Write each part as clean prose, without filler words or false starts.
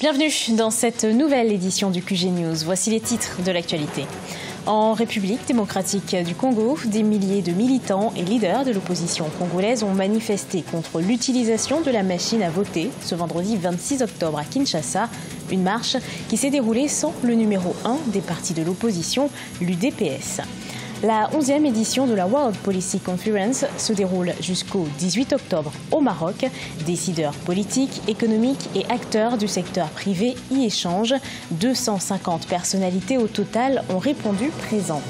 Bienvenue dans cette nouvelle édition du QG News. Voici les titres de l'actualité. En République démocratique du Congo, des milliers de militants et leaders de l'opposition congolaise ont manifesté contre l'utilisation de la machine à voter ce vendredi 26 octobre à Kinshasa. Une marche qui s'est déroulée sans le numéro 1 des partis de l'opposition, l'UDPS. La 11e édition de la World Policy Conference se déroule jusqu'au 18 octobre au Maroc. Décideurs politiques, économiques et acteurs du secteur privé y échangent. 250 personnalités au total ont répondu présents.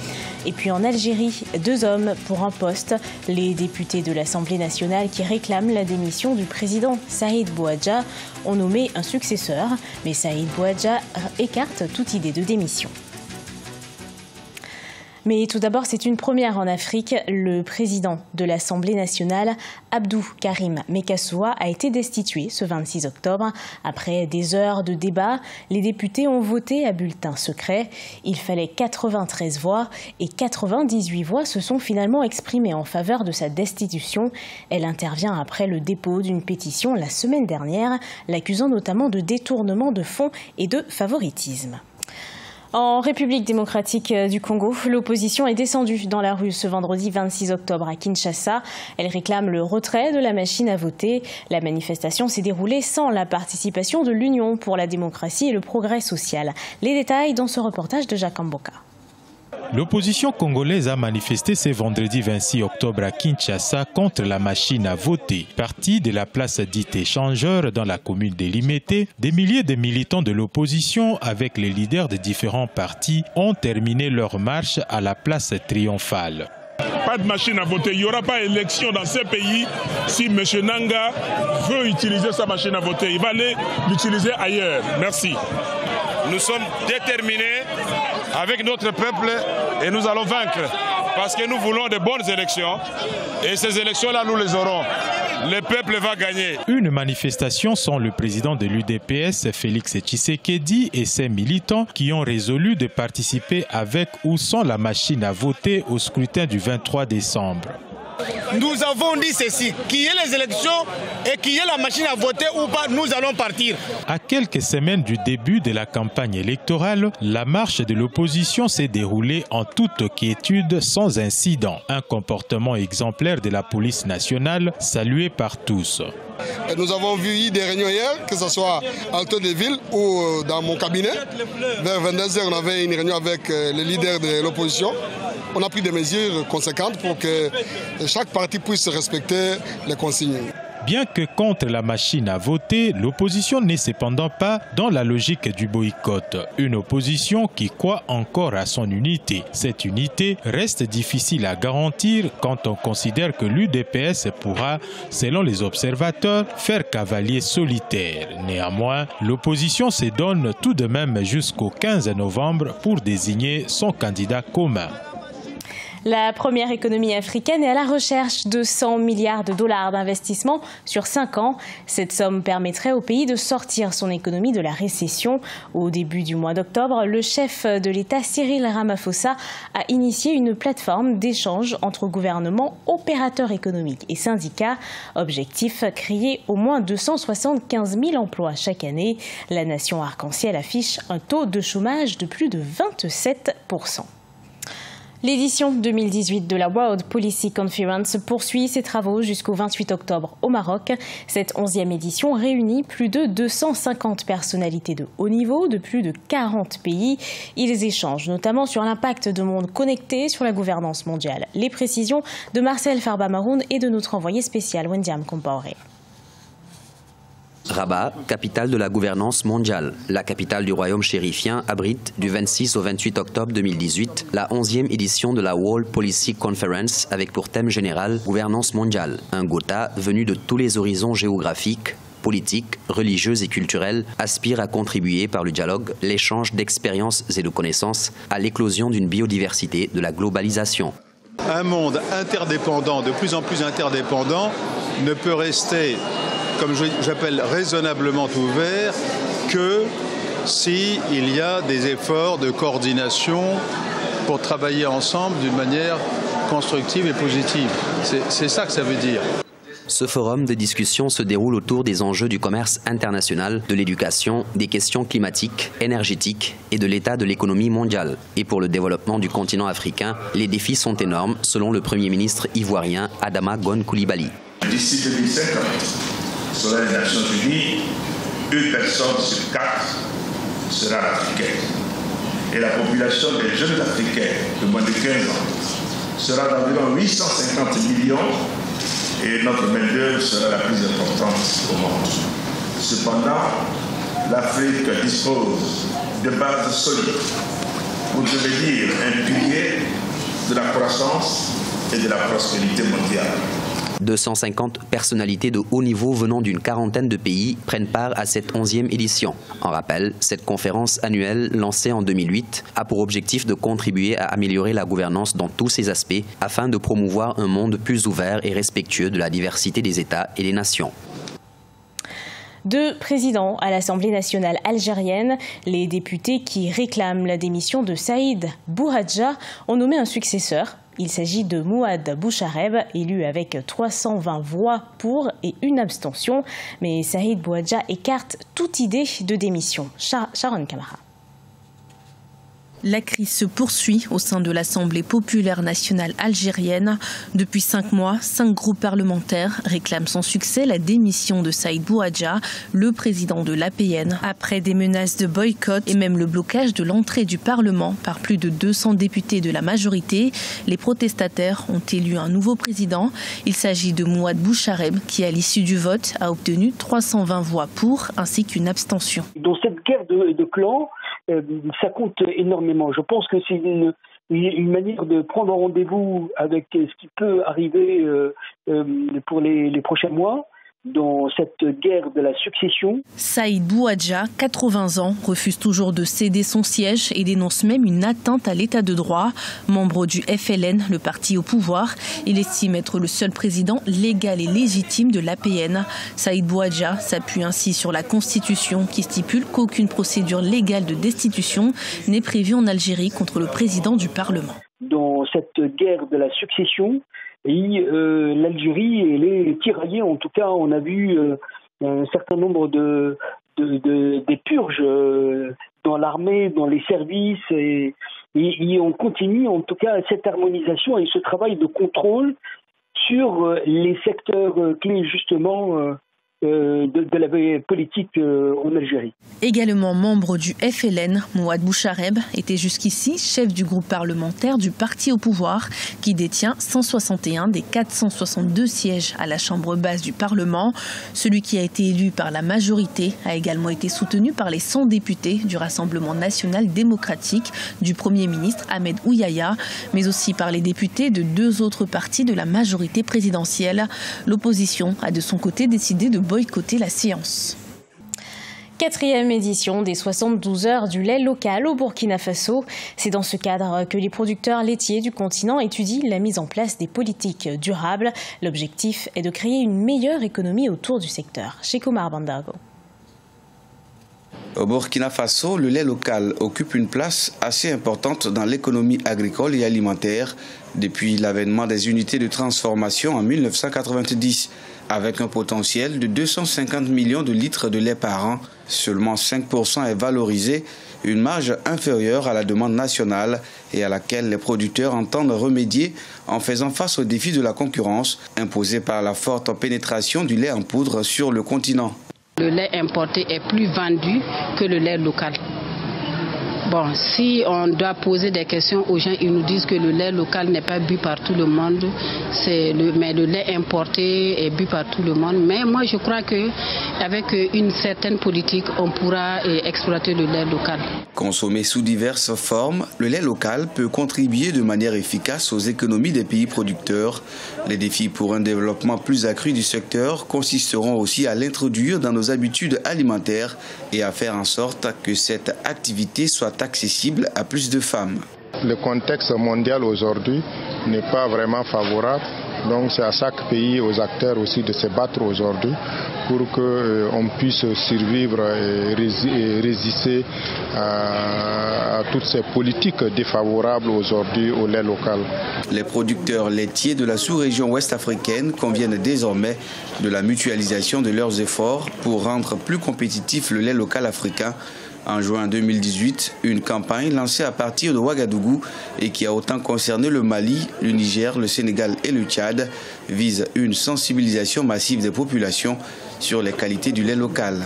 Et puis en Algérie, 2 hommes pour un poste. Les députés de l'Assemblée nationale qui réclament la démission du président Saïd Bouadja ont nommé un successeur. Mais Saïd Bouadja écarte toute idée de démission. Mais tout d'abord, c'est une première en Afrique. Le président de l'Assemblée nationale, Abdou Karim Mekassoua, a été destitué ce 26 octobre. Après des heures de débat, les députés ont voté à bulletin secret. Il fallait 93 voix et 98 voix se sont finalement exprimées en faveur de sa destitution. Elle intervient après le dépôt d'une pétition la semaine dernière, l'accusant notamment de détournement de fonds et de favoritisme. En République démocratique du Congo, l'opposition est descendue dans la rue ce vendredi 26 octobre à Kinshasa. Elle réclame le retrait de la machine à voter. La manifestation s'est déroulée sans la participation de l'Union pour la démocratie et le progrès social. Les détails dans ce reportage de Jacques Mboka. L'opposition congolaise a manifesté ce vendredi 26 octobre à Kinshasa contre la machine à voter. Parti de la place dite échangeur dans la commune de Limete, des milliers de militants de l'opposition avec les leaders de différents partis ont terminé leur marche à la place triomphale. Pas de machine à voter. Il n'y aura pas élection dans ce pays si M. Nanga veut utiliser sa machine à voter. Il va aller l'utiliser ailleurs. Merci. Nous sommes déterminés avec notre peuple et nous allons vaincre parce que nous voulons de bonnes élections et ces élections-là, nous les aurons. Le peuple va gagner. Une manifestation sans le président de l'UDPS, Félix Tshisekedi, et ses militants qui ont résolu de participer avec ou sans la machine à voter au scrutin du 23 décembre. Nous avons dit ceci, qu'il y ait les élections et qu'il y ait la machine à voter ou pas, nous allons partir. À quelques semaines du début de la campagne électorale, la marche de l'opposition s'est déroulée en toute quiétude sans incident. Un comportement exemplaire de la police nationale salué par tous. Nous avons vu des réunions hier, que ce soit à Hôtel-de-Ville ou dans mon cabinet. Vers 22h, on avait une réunion avec les leaders de l'opposition. On a pris des mesures conséquentes pour que chaque parti puisse respecter les consignes. Bien que contre la machine à voter, l'opposition n'est cependant pas dans la logique du boycott. Une opposition qui croit encore à son unité. Cette unité reste difficile à garantir quand on considère que l'UDPS pourra, selon les observateurs, faire cavalier solitaire. Néanmoins, l'opposition se donne tout de même jusqu'au 15 novembre pour désigner son candidat commun. La première économie africaine est à la recherche de 100 milliards de dollars d'investissement sur 5 ans. Cette somme permettrait au pays de sortir son économie de la récession. Au début du mois d'octobre, le chef de l'État Cyril Ramaphosa a initié une plateforme d'échange entre gouvernements, opérateurs économiques et syndicats. Objectif, créer au moins 275 000 emplois chaque année. La nation arc-en-ciel affiche un taux de chômage de plus de 27%. L'édition 2018 de la World Policy Conference poursuit ses travaux jusqu'au 28 octobre au Maroc. Cette 11e édition réunit plus de 250 personnalités de haut niveau de plus de 40 pays. Ils échangent notamment sur l'impact de monde connecté sur la gouvernance mondiale. Les précisions de Marcel Farba-Maroun et de notre envoyé spécial Wendiam Compaoré. Rabat, capitale de la gouvernance mondiale. La capitale du royaume chérifien abrite du 26 au 28 octobre 2018 la 11e édition de la World Policy Conference avec pour thème général gouvernance mondiale. Un Gotha venu de tous les horizons géographiques, politiques, religieuses et culturelles aspire à contribuer par le dialogue, l'échange d'expériences et de connaissances à l'éclosion d'une biodiversité de la globalisation. Un monde interdépendant, de plus en plus interdépendant, ne peut rester, comme j'appelle raisonnablement ouvert, que s'il y a des efforts de coordination pour travailler ensemble d'une manière constructive et positive. C'est ça que ça veut dire. Ce forum de discussion se déroule autour des enjeux du commerce international, de l'éducation, des questions climatiques, énergétiques et de l'état de l'économie mondiale. Et pour le développement du continent africain, les défis sont énormes, selon le Premier ministre ivoirien Adama Gon Coulibaly. D'ici 2050, selon les Nations Unies, une personne sur 4 sera africaine. Et la population des jeunes Africains de moins de 15 ans sera d'environ 850 millions et notre main-d'œuvre sera la plus importante au monde. Cependant, l'Afrique dispose de bases solides pour devenir un pilier de la croissance et de la prospérité mondiale. 250 personnalités de haut niveau venant d'une quarantaine de pays prennent part à cette 11e édition. En rappel, cette conférence annuelle lancée en 2008 a pour objectif de contribuer à améliorer la gouvernance dans tous ses aspects afin de promouvoir un monde plus ouvert et respectueux de la diversité des États et des nations. 2 présidents à l'Assemblée nationale algérienne. Les députés qui réclament la démission de Saïd Bouadja ont nommé un successeur. Il s'agit de Mouad Bouchareb, élu avec 320 voix pour et une abstention. Mais Saïd Bouadja écarte toute idée de démission. Sharon Kamara. La crise se poursuit au sein de l'Assemblée populaire nationale algérienne. Depuis 5 mois, 5 groupes parlementaires réclament sans succès la démission de Saïd Bouadja, le président de l'APN, après des menaces de boycott et même le blocage de l'entrée du Parlement par plus de 200 députés de la majorité. Les protestataires ont élu un nouveau président. Il s'agit de Mouad Bouchareb qui, à l'issue du vote, a obtenu 320 voix pour ainsi qu'une abstention. Dans cette guerre de clans, ça compte énormément. Je pense que c'est une manière de prendre rendez-vous avec ce qui peut arriver pour les prochains mois dans cette guerre de la succession. Saïd Bouadja, 80 ans, refuse toujours de céder son siège et dénonce même une atteinte à l'état de droit. Membre du FLN, le parti au pouvoir, il estime être le seul président légal et légitime de l'APN. Saïd Bouadja s'appuie ainsi sur la Constitution qui stipule qu'aucune procédure légale de destitution n'est prévue en Algérie contre le président du Parlement. Dans cette guerre de la succession, l'Algérie, elle est tiraillée. En tout cas, on a vu un certain nombre des purges dans l'armée, dans les services, et on continue en tout cas cette harmonisation et ce travail de contrôle sur les secteurs clés justement de la politique en Algérie. Également membre du FLN, Mouad Bouchareb était jusqu'ici chef du groupe parlementaire du parti au pouvoir qui détient 161 des 462 sièges à la chambre basse du Parlement. Celui qui a été élu par la majorité a également été soutenu par les 100 députés du Rassemblement national démocratique du Premier ministre Ahmed Ouyaya, mais aussi par les députés de 2 autres partis de la majorité présidentielle. L'opposition a de son côté décidé de boycotter la séance. 4e édition des 72 heures du lait local au Burkina Faso. C'est dans ce cadre que les producteurs laitiers du continent étudient la mise en place des politiques durables. L'objectif est de créer une meilleure économie autour du secteur. Cheikh Omar Bandargo. Au Burkina Faso, le lait local occupe une place assez importante dans l'économie agricole et alimentaire depuis l'avènement des unités de transformation en 1990. Avec un potentiel de 250 millions de litres de lait par an, seulement 5% est valorisé, une marge inférieure à la demande nationale et à laquelle les producteurs entendent remédier en faisant face aux défis de la concurrence imposée par la forte pénétration du lait en poudre sur le continent. Le lait importé est plus vendu que le lait local. Bon, si on doit poser des questions aux gens, ils nous disent que le lait local n'est pas bu par tout le monde, mais le lait importé est bu par tout le monde. Mais moi, je crois qu'avec une certaine politique, on pourra exploiter le lait local. Consommé sous diverses formes, le lait local peut contribuer de manière efficace aux économies des pays producteurs. Les défis pour un développement plus accru du secteur consisteront aussi à l'introduire dans nos habitudes alimentaires et à faire en sorte que cette activité soit accessible à plus de femmes. Le contexte mondial aujourd'hui n'est pas vraiment favorable, donc c'est à chaque pays, aux acteurs aussi de se battre aujourd'hui pour qu'on puisse survivre et résister à toutes ces politiques défavorables aujourd'hui au lait local. Les producteurs laitiers de la sous-région ouest africaine conviennent désormais de la mutualisation de leurs efforts pour rendre plus compétitif le lait local africain. En juin 2018, une campagne lancée à partir de Ouagadougou et qui a autant concerné le Mali, le Niger, le Sénégal et le Tchad vise une sensibilisation massive des populations sur les qualités du lait local.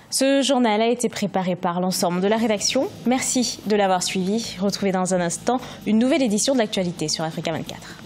Ce journal a été préparé par l'ensemble de la rédaction. Merci de l'avoir suivi. Retrouvez dans un instant une nouvelle édition de l'actualité sur Africa 24.